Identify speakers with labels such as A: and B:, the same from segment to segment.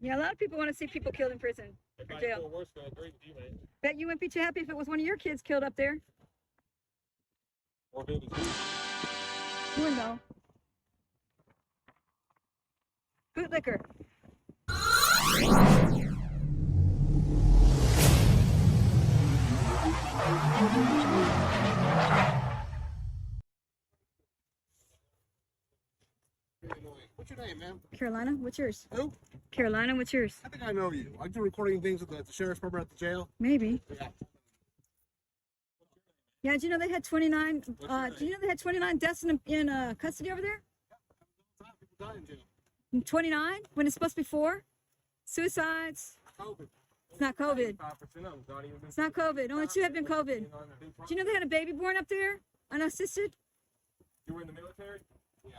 A: Yeah, a lot of people want to see people killed in prison or jail.
B: Worse than agree with you, man.
A: Bet you wouldn't be too happy if it was one of your kids killed up there.
B: Or if it was you.
A: You wouldn't know. Bootlicker.
C: What's your name, ma'am?
A: Carolina, what's yours?
C: Who?
A: Carolina, what's yours?
C: I think I know you. I do recording things at the sheriff's department at the jail.
A: Maybe.
C: Yeah.
A: Yeah, do you know they had 29? Do you know they had 29 deaths in custody over there?
C: People die in jail.
A: 29 when it's supposed to be 4 suicides.
C: COVID.
A: It's not COVID.
B: 5% of them not even.
A: It's not COVID. Only 2 have been COVID. Do you know they had a baby born up there, unassisted?
B: You were in the military?
C: Yeah.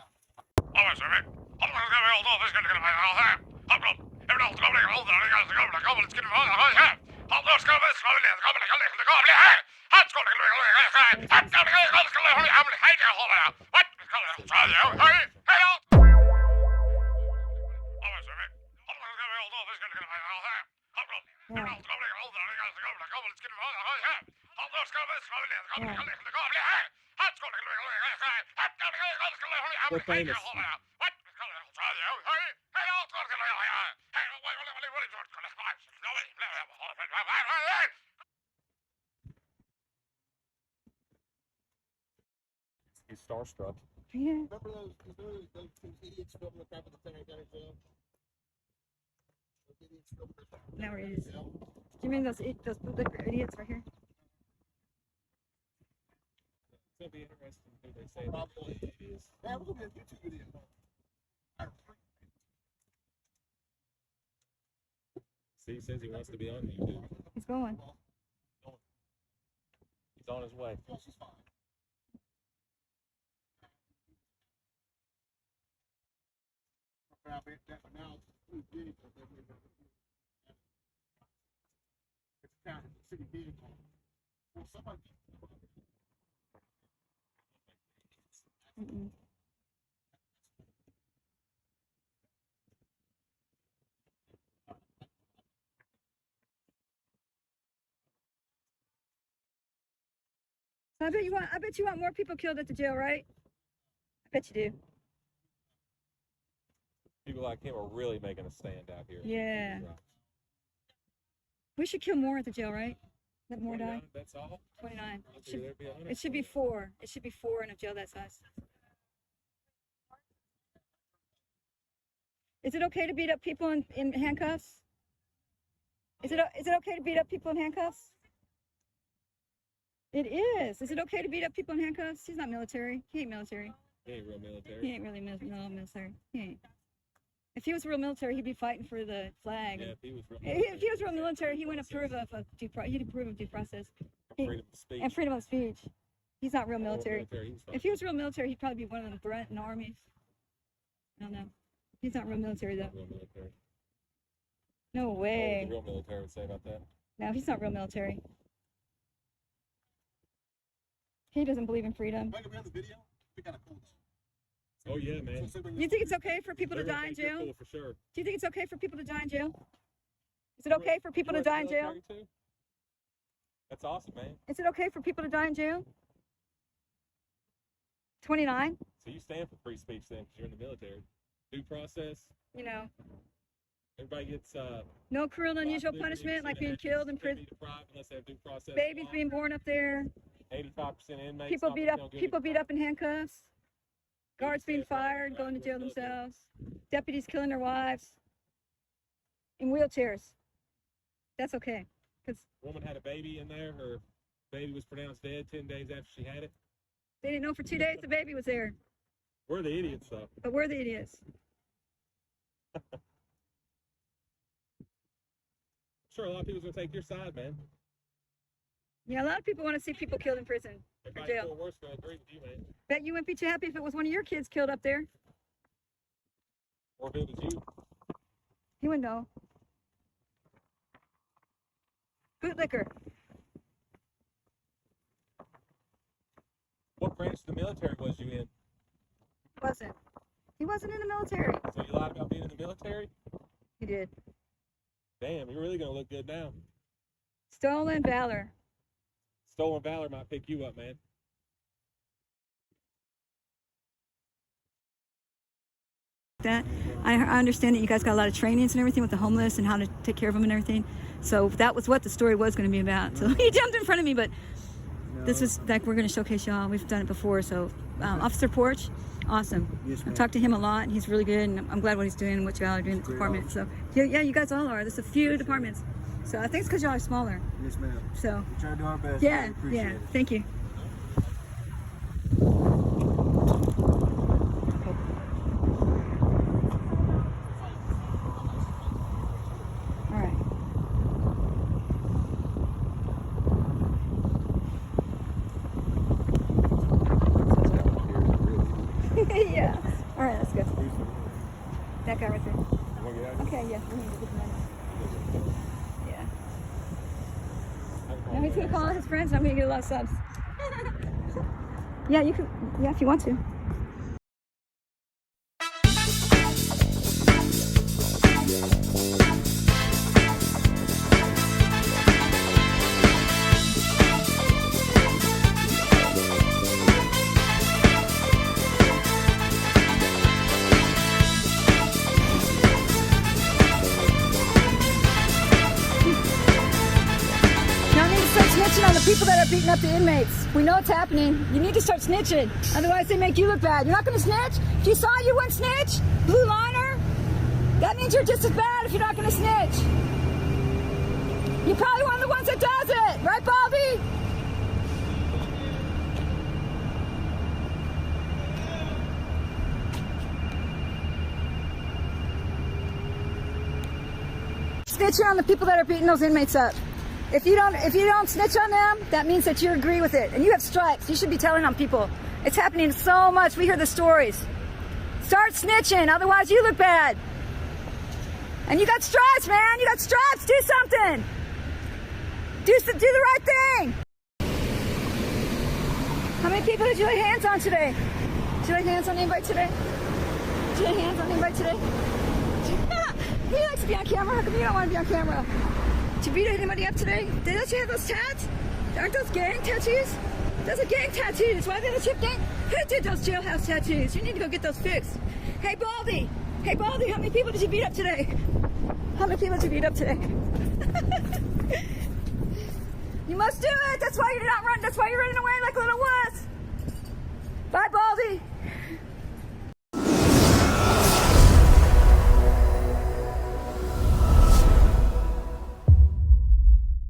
B: We're famous. He's starstruck.
A: Yeah.
C: Remember those idiots filming the crap at the Tarrant County jail? Those idiots filming the crap at the
A: Now it
C: Tarrant
A: is.
C: County jail?
A: Do you mean those bootlicker idiots right here?
B: It's gonna be interesting who they say
C: Probably.
B: it is.
C: Yeah, we're gonna be a YouTube video.
B: See, he says he wants to be on YouTube.
A: He's going.
B: He's on his way.
C: No, she's fine. Now it's a vehicle. It's a county city vehicle. Well, somebody.
A: Mm-mm. I bet you want more people killed at the jail, right? I bet you do.
B: People like him are really making a stand out here.
A: Yeah. We should kill more at the jail, right? Let more die.
B: That's all?
A: 29.
B: There'd be 100.
A: It should be 4. It should be 4 in a jail that size. Is it okay to beat up people in handcuffs? Is it okay to beat up people in handcuffs? It is. Is it okay to beat up people in handcuffs? He's not military. He ain't military.
B: He ain't real military.
A: He ain't really military. He ain't. If he was real military, he'd be fighting for the flag.
B: Yeah, if he was real military.
A: If he was real military, he wouldn't approve of he'd approve of due process.
B: Freedom of speech.
A: And freedom of speech. He's not real military.
B: He's fine.
A: If he was real military, he'd probably be one of them grunt armies. I don't know. He's not real military though.
B: Real military.
A: No
B: What
A: way.
B: would the real military would say about that?
A: No, he's not real military. He doesn't believe in freedom.
C: Am I gonna be on the video? We gotta cool
B: Oh yeah, man.
A: You think it's okay for people to die in jail?
B: Cool for sure.
A: Do you think it's okay for people to die in jail? Is it okay for people to die in jail?
B: Too? That's awesome, man.
A: Is it okay for people to die in jail? 29?
B: So you stand for free speech then, because you're in the military. Due process.
A: You know,
B: Everybody gets
A: no cruel and unusual punishment like being killed in prison.
B: Unless they have due process.
A: Babies being born up there.
B: 85% inmates.
A: People beat up in handcuffs. Guards being fired, going to jail themselves. Deputies killing their wives. In wheelchairs. That's okay. Because
B: Woman had a baby in there. Her baby was pronounced dead 10 days after she had it.
A: they didn't know for 2 days the baby was there.
B: We're the idiots, though.
A: But we're the idiots.
B: Sure, a lot of people's gonna take your side, man.
A: Yeah, a lot of people want to see people killed in prison or
B: Everybody
A: jail.
B: feel worse than agree with you, man.
A: Bet you wouldn't be too happy if it was one of your kids killed up there.
B: Or if it was you.
A: You wouldn't know. Bootlicker.
B: What branch of the military was you in?
A: Wasn't. He wasn't in the military.
B: So you lied about being in the military?
A: He did.
B: Damn, you're really gonna look good now.
A: Stolen valor.
B: Stolen valor might pick you up, man.
A: That I understand that you guys got a lot of trainings and everything with the homeless and how to take care of them and everything. So that was what the story was going to be about. So he jumped in front of me, but this was like we're going to showcase y'all. We've done it before. So Officer Porch, awesome.
C: Yes,
A: I've talked to him a lot. And he's really good, and I'm glad what he's doing and what y'all are doing in the department. So yeah, you guys all are. There's a few departments. So I think it's because y'all are smaller.
C: Yes, ma'am.
A: So
C: We try to do our best.
A: yeah,
C: We appreciate
A: yeah.
C: it.
A: Thank you. All right. Yeah. All right, let's go. That guy right there. Okay, yeah. We need to get the money. Yeah. Now he's gonna call all his friends, and I'm gonna get a lot of subs. Yeah, you can. Yeah, if you want to. Y'all need to start snitching on the people that are beating up the inmates. We know it's happening. You need to start snitching. Otherwise, they make you look bad. You're not going to snitch? If you saw you wouldn't snitch, blue liner, that means you're just as bad if you're not going to snitch. You're probably one of the ones that does it. Right, Baldy? Snitching on the people that are beating those inmates up. If you don't snitch on them, that means that you agree with it. And you have stripes. You should be telling on people. It's happening so much. We hear the stories. Start snitching, otherwise you look bad. And you got stripes, man. You got stripes. Do something. Do the right thing. How many people did you lay hands on today? Did you lay hands on anybody today? Did you lay hands on anybody today? He likes to be on camera. How come you don't want to be on camera? Did you beat anybody up today? Did you have those tats? Aren't those gang tattoos? Those are gang tattoos. Why are they the chip gang? Who did those jailhouse tattoos? You need to go get those fixed. Hey, Baldy. Hey, Baldy, how many people did you beat up today? How many people did you beat up today? You must do it. That's why you're not running. That's why you're running away like a little wuss. Bye, Baldy.